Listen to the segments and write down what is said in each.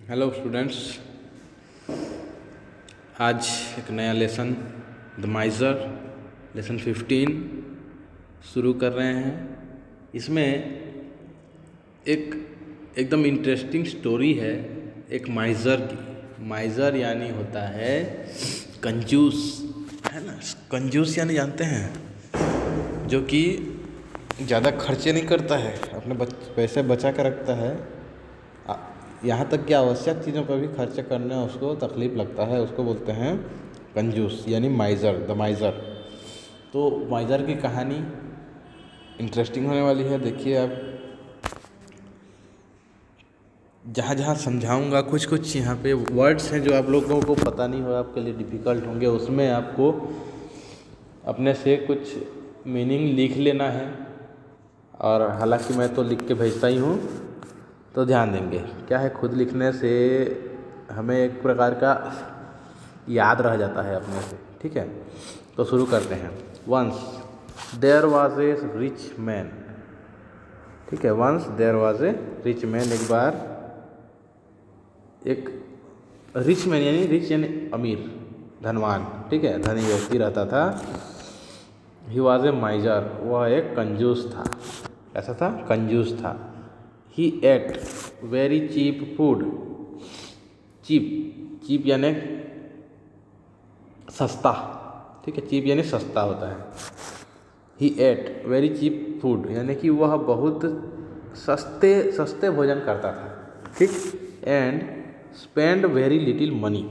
Hello students, आज एक नया लेसन द माइज़र लेसन 15 शुरू कर रहे हैं। इसमें एक एकदम इंटरेस्टिंग स्टोरी है एक माइज़र की। माइज़र यानी होता है कंजूस, है ना। कंजूस यानी जानते हैं, जो कि ज़्यादा खर्चे नहीं करता है, अपने पैसे बचा कर रखता है। यहाँ तक कि आवश्यक चीज़ों पर भी खर्च करने उसको तकलीफ़ लगता है, उसको बोलते हैं कंजूस यानी माइज़र, द माइज़र। तो माइज़र की कहानी इंटरेस्टिंग होने वाली है। देखिए, आप जहाँ जहाँ समझाऊंगा कुछ यहाँ पे वर्ड्स हैं जो आप लोगों को पता नहीं हो, आपके लिए डिफ़िकल्ट होंगे, उसमें आपको अपने से कुछ मीनिंग लिख लेना है। और हालांकि मैं तो लिख के भेजता ही हूँ, तो ध्यान देंगे। क्या है, खुद लिखने से हमें एक प्रकार का याद रह जाता है अपने से, ठीक है। तो शुरू करते हैं। Once there was a rich man, ठीक है। Once there was a rich man, एक बार एक रिच मैन यानी रिच यानी अमीर, धनवान, ठीक है, धनी व्यक्ति रहता था। ही वाज ए माइजर, वह एक कंजूस था। ऐसा था, कंजूस था। He ate very cheap food, cheap यानी सस्ता, ठीक है। चीप यानी सस्ता होता है। He ate very cheap food यानी कि वह बहुत सस्ते भोजन करता था, ठीक। And spend very little money,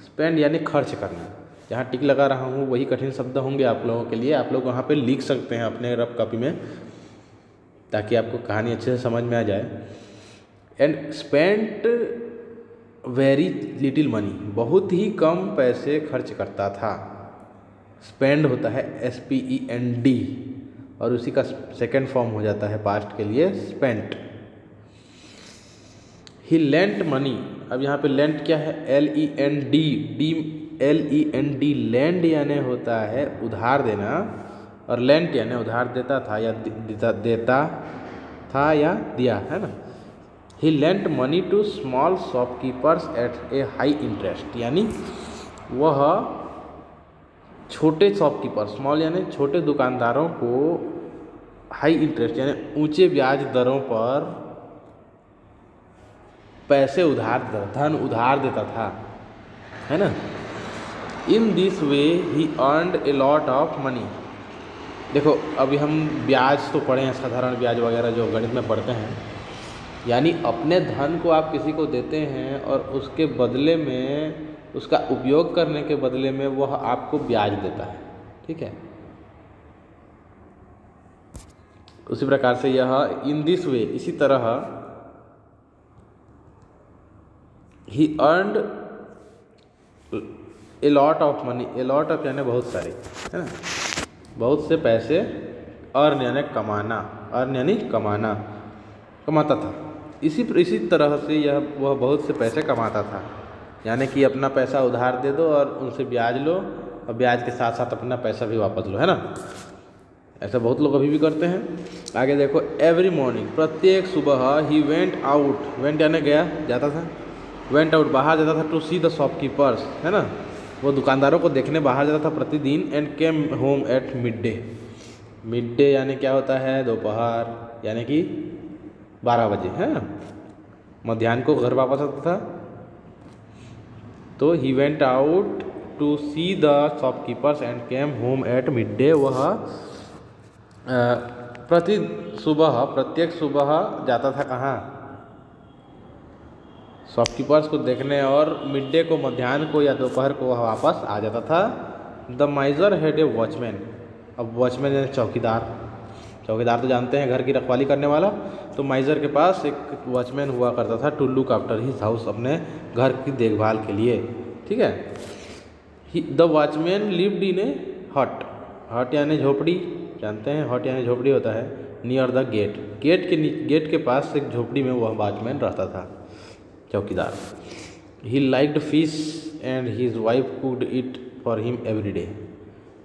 spend यानी खर्च करना। जहाँ टिक लगा रहा हूँ वही कठिन शब्द होंगे आप लोगों के लिए। आप लोग वहाँ पे लिख सकते हैं अपने रफ कॉपी में, ताकि आपको कहानी अच्छे से समझ में आ जाए। And spent very little money, बहुत ही कम पैसे खर्च करता था। स्पेंड होता है SPEND, और उसी का सेकेंड फॉर्म हो जाता है पास्ट के लिए स्पेंट। ही लेंट मनी, अब यहाँ पे लेंट क्या है, LEND, लेंड यानी होता है उधार देना, और लेंट यानी उधार देता था या देता था या दिया, है ना। He lent money to small shopkeepers at a high interest, यानी वह छोटे शॉपकीपर, स्मॉल यानी छोटे दुकानदारों को हाई इंटरेस्ट यानी ऊंचे ब्याज दरों पर पैसे धन उधार देता था, है ना। In this way he earned a lot of money. देखो, अभी हम ब्याज तो पढ़े हैं, साधारण ब्याज वगैरह जो गणित में पढ़ते हैं। यानी अपने धन को आप किसी को देते हैं और उसके बदले में, उसका उपयोग करने के बदले में वह आपको ब्याज देता है, ठीक है। उसी प्रकार से यह इन दिस वे, इसी तरह he earned a lot of money, a lot of यानी बहुत सारे, है ना, बहुत से पैसे। अर्न यानी कमाना, अर्न यानी कमाना, कमाता था। इसी तरह से वह बहुत से पैसे कमाता था। यानी कि अपना पैसा उधार दे दो और उनसे ब्याज लो, और ब्याज के साथ साथ अपना पैसा भी वापस लो, है ना। ऐसा बहुत लोग अभी भी करते हैं। आगे देखो, एवरी मॉर्निंग, प्रत्येक सुबह। ही वेंट आउट, वेंट यानी गया, जाता था। वेंट आउट, बाहर जाता था। टू सी द शॉपकीपर्स, है ना, वो दुकानदारों को देखने बाहर जाता था प्रतिदिन। And came home at mid day, mid day यानी क्या होता है, दोपहर, यानी कि 12 बजे, है ना, मध्याह्न को घर वापस आता था। तो he went out to see the shopkeepers and came home at mid day. वह प्रत्येक सुबह जाता था कहाँ, शॉपकीपर्स को देखने, और मिड डे को, मध्याह्न को या दोपहर को वह वापस आ जाता था। द माइजर हैड ए वॉचमैन, अब वॉचमैन यानी चौकीदार। चौकीदार तो जानते हैं, घर की रखवाली करने वाला। तो माइजर के पास एक वॉचमैन हुआ करता था, to look after his house, अपने घर की देखभाल के लिए, ठीक है। The watchman lived in a hut, hut यानी झोपड़ी, जानते हैं हट यानी झोपड़ी होता है। नियर द गेट, गेट के पास एक झोपड़ी में वह वॉचमैन रहता था, चौकीदार। He liked fish and his wife cooked it for him every day,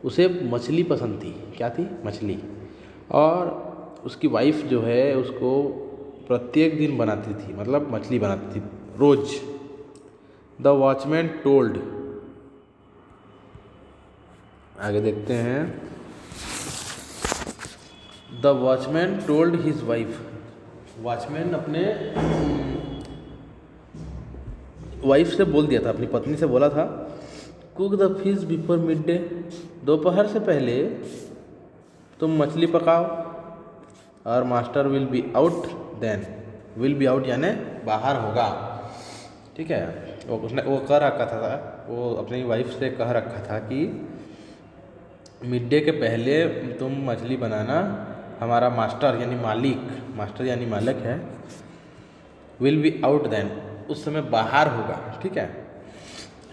उसे मछली पसंद थी। क्या थी, मछली। और उसकी वाइफ जो है उसको प्रत्येक दिन बनाती थी, मतलब मछली बनाती थी रोज। द वॉचमैन टोल्ड, आगे देखते हैं। The watchman told his wife, watchman अपने वाइफ से बोल दिया था, अपनी पत्नी से बोला था, cook the fish before mid day, दोपहर से पहले तुम मछली पकाओ, और master will be out then, will be out यानी बाहर होगा, ठीक है। वो कह रखा था, वो अपनी वाइफ से कह रखा था कि मिड डे के पहले तुम मछली बनाना, हमारा मास्टर यानी मालिक, मास्टर यानी मालिक है, विल बी आउट देन, उस समय बाहर होगा, ठीक है।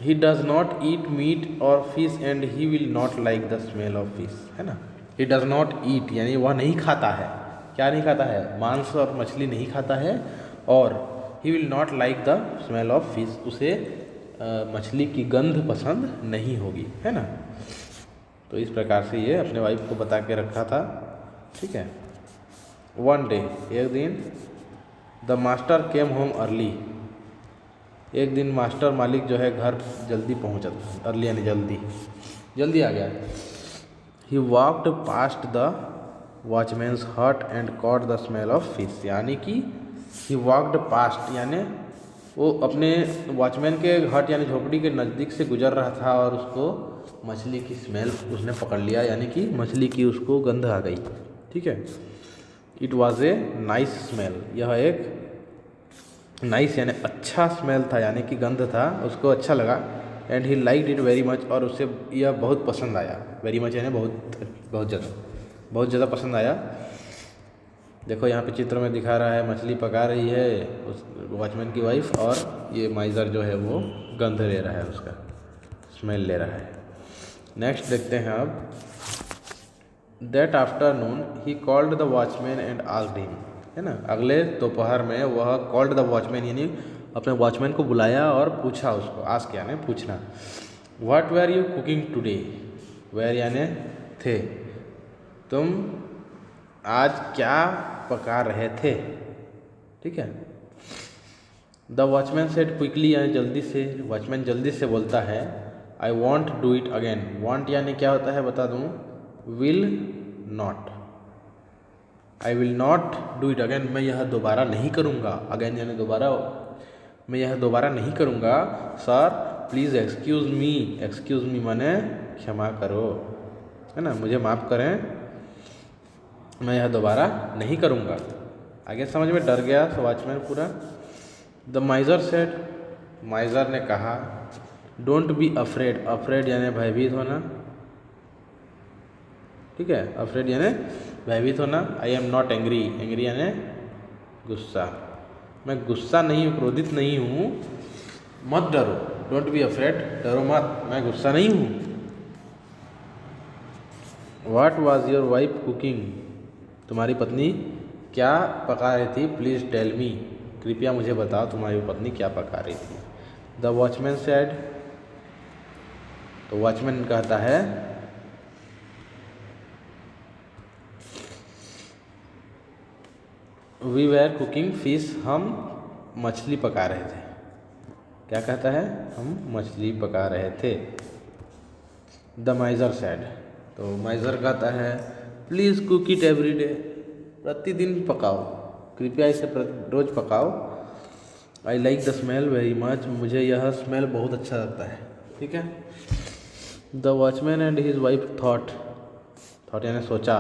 He does not eat meat और fish and he will not like the smell of fish, है ना। ही डज नॉट ईट यानी वह नहीं खाता है, क्या नहीं खाता है, मांस और मछली नहीं खाता है, और ही will not like the smell of fish, उसे मछली की गंध पसंद नहीं होगी, है ना। तो इस प्रकार से ये अपने वाइफ को बता के रखा था, ठीक है। वन डे, एक दिन, the master came home early, एक दिन मास्टर मालिक जो है घर जल्दी पहुंचा, अर्ली यानी जल्दी आ गया। ही वॉकड पास्ट द वॉचमैन्स हट and caught the smell of fish, यानी कि ही वॉकड पास्ट यानी वो अपने वॉचमैन के हट यानी झोपड़ी के नज़दीक से गुजर रहा था, और उसको मछली की स्मेल उसने पकड़ लिया, यानी कि मछली की उसको गंध आ गई, ठीक है। It was a nice smell, यह एक नाइस यानी अच्छा स्मेल था, यानी कि गंध था, उसको अच्छा लगा। And he liked it very much, और उसे यह बहुत पसंद आया, वेरी मच यानी बहुत ज़्यादा पसंद आया। देखो यहाँ पे चित्र में दिखा रहा है, मछली पका रही है उस वॉचमैन की वाइफ, और ये माइज़र जो है वो गंध ले रहा है, उसका स्मेल ले रहा है। नेक्स्ट देखते हैं अब। That afternoon he called the watchman and asked him, है ना। अगले दोपहर में वह कॉल्ड द वॉचमैन यानी अपने वॉचमैन को बुलाया और पूछा उसको, आस्क यानी पूछना। What were you cooking today, were यानी थे, तुम आज क्या पका रहे थे, ठीक है। द वॉचमैन सेड क्विकली यानी जल्दी से, वॉचमैन जल्दी से बोलता है, I want do it again, want यानी क्या होता है बता दूँ, will not, I will not do it again, मैं यह दोबारा नहीं करूँगा, अगेन यानी दोबारा, मैं यह दोबारा नहीं करूँगा। सर प्लीज़ एक्सक्यूज़ मी माने क्षमा करो, है ना, मुझे माफ़ करें, मैं यह दोबारा नहीं करूँगा। आगे समझ में डर गया वॉचमैन पूरा। द माइज़र सेड, माइज़र ने कहा, डोंट बी अफ्रेड, अफ्रेड यानी भयभीत होना, ठीक है, अफ्रेड यानी भयभीत होना। I am not angry, angry यानी गुस्सा, मैं गुस्सा नहीं हूँ, क्रोधित नहीं हूँ, मत डरो, डोंट बी अफ्रेड, डरो मत, मैं गुस्सा नहीं हूँ। What was your wife cooking, तुम्हारी पत्नी क्या पका रही थी, प्लीज़ टेल मी, कृपया मुझे बताओ तुम्हारी पत्नी क्या पका रही थी। द वॉचमैन सेड, तो वॉचमैन कहता है, वी वेर कुकिंग फिश, हम मछली पका रहे थे, क्या कहता है, हम मछली पका रहे थे। द माइज़र सेड, तो माइज़र कहता है, please cook it every day, प्रतिदिन पकाओ, कृपया इसे रोज़ पकाओ। I like the smell very much, मुझे यह स्मेल बहुत अच्छा लगता है, ठीक है। The watchman and his wife thought यानी सोचा,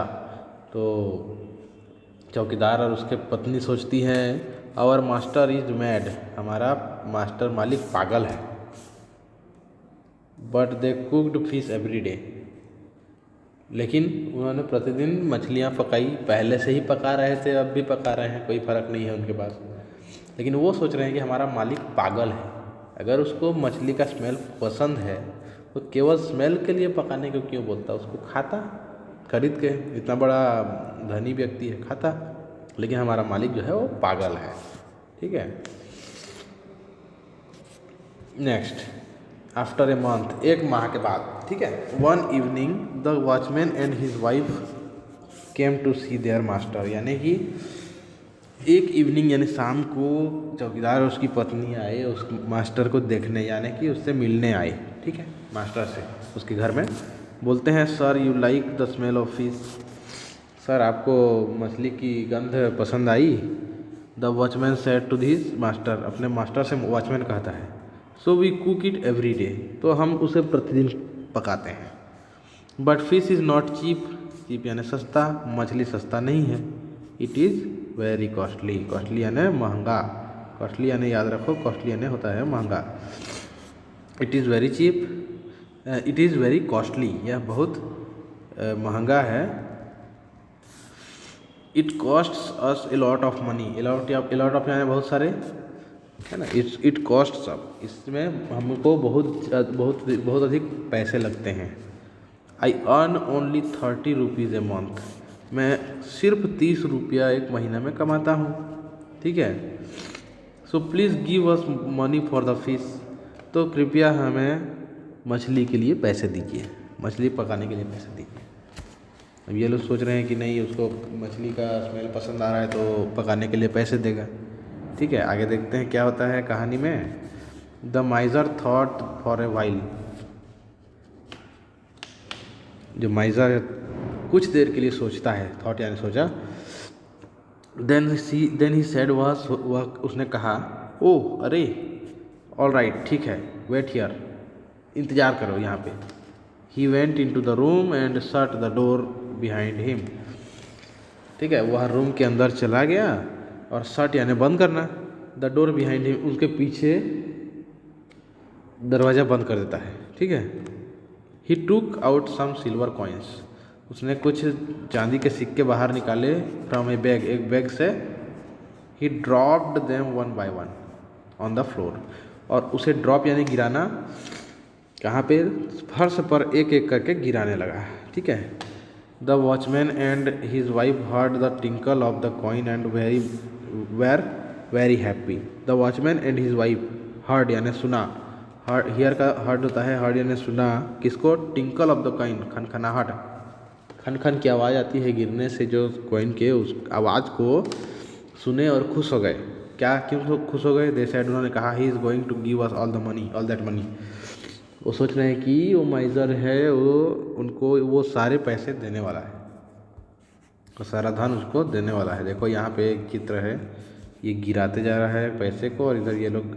तो चौकीदार और उसके पत्नी सोचती हैं, आवर मास्टर इज मैड, हमारा मास्टर मालिक पागल है। But they cooked fish every day, लेकिन उन्होंने प्रतिदिन मछलियाँ पकाई, पहले से ही पका रहे थे, अब भी पका रहे हैं, कोई फ़र्क नहीं है उनके पास। लेकिन वो सोच रहे हैं कि हमारा मालिक पागल है, अगर उसको मछली का स्मेल पसंद है तो केवल स्मेल के लिए पकाने को क्यों बोलता, उसको खाता खरीद के, इतना बड़ा धनी व्यक्ति है, खाता। लेकिन हमारा मालिक जो है वो पागल है, ठीक है। नेक्स्ट, आफ्टर ए मंथ, एक माह के बाद, ठीक है। One evening the watchman and his wife came to see their master, यानी कि एक इवनिंग यानी शाम को चौकीदार और उसकी पत्नी आए उस मास्टर को देखने, यानी कि उससे मिलने आए, ठीक है, मास्टर से उसके घर में। बोलते हैं sir you like the smell of fish, sir आपको मछली की गंध पसंद आई। The watchman said to this master, अपने मास्टर से वॉचमैन कहता है, so we cook it every day, तो हम उसे प्रतिदिन पकाते हैं। But fish is not cheap, cheap यानी सस्ता, मछली सस्ता नहीं है। It is very costly, costly यानी महंगा, कॉस्टली यानी याद रखो, कॉस्टली यानी होता है महंगा। It is very cheap, it is very costly, यह बहुत महंगा है। It costs us a lot of money, a lot of यानी बहुत सारे, है ना। इट कॉस्ट्स अप, इसमें हमको बहुत अधिक पैसे लगते हैं। I earn only 30 rupees a month, मैं सिर्फ 30 रुपया एक महीना में कमाता हूँ, ठीक है। So please give us money for the fish, तो कृपया हमें मछली के लिए पैसे दीजिए, मछली पकाने के लिए पैसे दीजिए। अब ये लोग सोच रहे हैं कि नहीं, उसको मछली का स्मेल पसंद आ रहा है तो पकाने के लिए पैसे देगा, ठीक है। आगे देखते हैं क्या होता है कहानी में। The माइजर thought for a while, जो माइजर कुछ देर के लिए सोचता है, थॉट यानी सोचा। देन ही सेड, वह उसने कहा, ओह अरे, ऑल राइट, ठीक है, वेट हियर, इंतज़ार करो यहाँ पे। He went in to the room and shut the door behind him, ठीक है, वह रूम के अंदर चला गया और शट यानी बंद करना, द डोर बिहाइंड हिम, उसके पीछे दरवाज़ा बंद कर देता है, ठीक है। He took out some silver coins, उसने कुछ चांदी के सिक्के बाहर निकाले, फ्रॉम ए बैग, एक बैग से। He dropped them one by one on the floor, और उसे ड्रॉप यानी गिराना, कहाँ पे, फर्श पर एक एक करके गिराने लगा, ठीक है। The watchman and his wife heard the tinkle of the coin and were very happy. The watchman and his wife heard यानी सुना, हर्ड हियर का हर्ड होता है, हर्ड यानी सुना, किसको, टिंकल ऑफ द कॉइन, खनखनाहट, खन खन की आवाज़ आती है गिरने से जो कॉइन के, उस आवाज़ को सुने और खुश हो गए। क्या, क्यों खुश हो गए? दे सेड, उन्होंने कहा, he is going to give us all the money, all that money, वो सोच रहे हैं कि वो माइजर है, वो उनको वो सारे पैसे देने वाला है, वो सारा धन उसको देने वाला है। देखो यहाँ पे एक चित्र है, ये गिराते जा रहा है पैसे को, और इधर ये लोग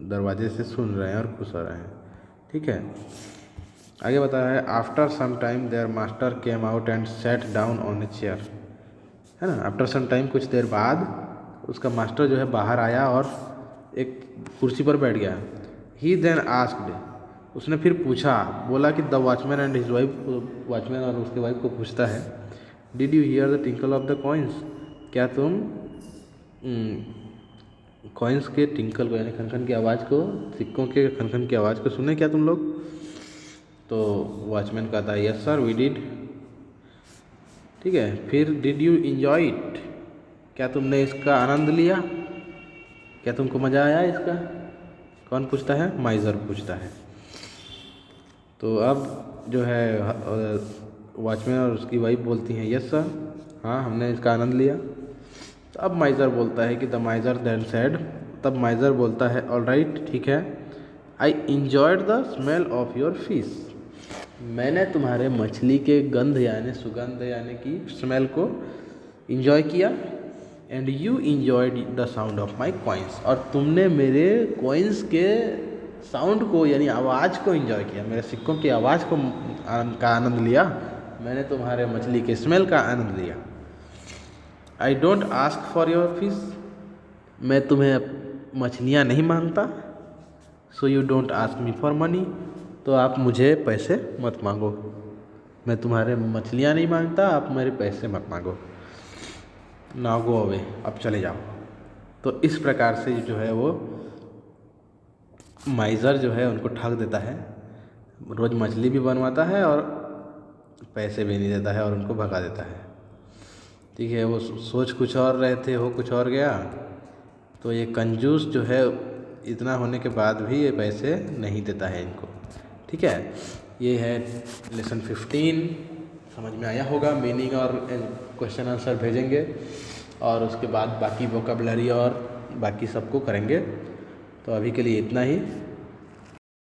दरवाजे से सुन रहे हैं और खुश हो रहे हैं, ठीक है। आगे बताया है, after some time their master came out and set down on a chair, है ना। आफ्टर सम टाइम, कुछ देर बाद उसका मास्टर जो है बाहर आया और एक कुर्सी पर बैठ गया। ही देन आस्क्ड, उसने फिर पूछा, बोला कि the watchman and his wife, watchman और उसके वाइफ को पूछता है, did you here the tinkle of the coins, क्या तुम कॉइन्स के टिंकल को यानी खनखन की आवाज़ को, सिक्कों के खनखन की आवाज़ को सुने क्या तुम लोग? तो वॉचमैन कहता है, यस सर वी डिड, ठीक है। फिर डिड यू इंजॉय इट, क्या तुमने इसका आनंद लिया, क्या तुमको मज़ा आया इसका? कौन पूछता है? माइजर पूछता है। तो अब जो है वॉचमैन और उसकी वाइफ बोलती हैं, यस सर, हाँ हमने इसका आनंद लिया। तो अब माइजर बोलता है कि द माइजर देन सेड, तब माइजर बोलता है, ऑल राइट, ठीक है, I enjoyed the smell of your fish, मैंने तुम्हारे मछली के गंध यानी सुगंध यानी कि स्मेल को इंजॉय किया। And you enjoyed the sound of my coins, और तुमने मेरे कॉइन्स के साउंड को यानी आवाज़ को इंजॉय किया, मेरे सिक्कों की आवाज़ को का आनंद लिया, मैंने तुम्हारे मछली के स्मेल का आनंद लिया। I don't ask for your fish, मैं तुम्हें मछलियाँ नहीं मांगता। So you don't ask me for money, तो आप मुझे पैसे मत मांगो, मैं तुम्हारे मछलियाँ नहीं मांगता, आप मेरे पैसे मत मांगो। नाउ गो अवे, अब चले जाओ। तो इस प्रकार से जो है वो माइजर जो है उनको ठग देता है, रोज़ मछली भी बनवाता है और पैसे भी नहीं देता है और उनको भगा देता है, ठीक है। वो सोच कुछ और रहे थे, हो कुछ और गया। तो ये कंजूस जो है इतना होने के बाद भी ये पैसे नहीं देता है इनको, ठीक है। ये है लेसन 15, समझ में आया होगा। मीनिंग और क्वेश्चन आंसर भेजेंगे और उसके बाद बाकी वोकेबलरी और बाकी सबको करेंगे। तो अभी के लिए इतना ही।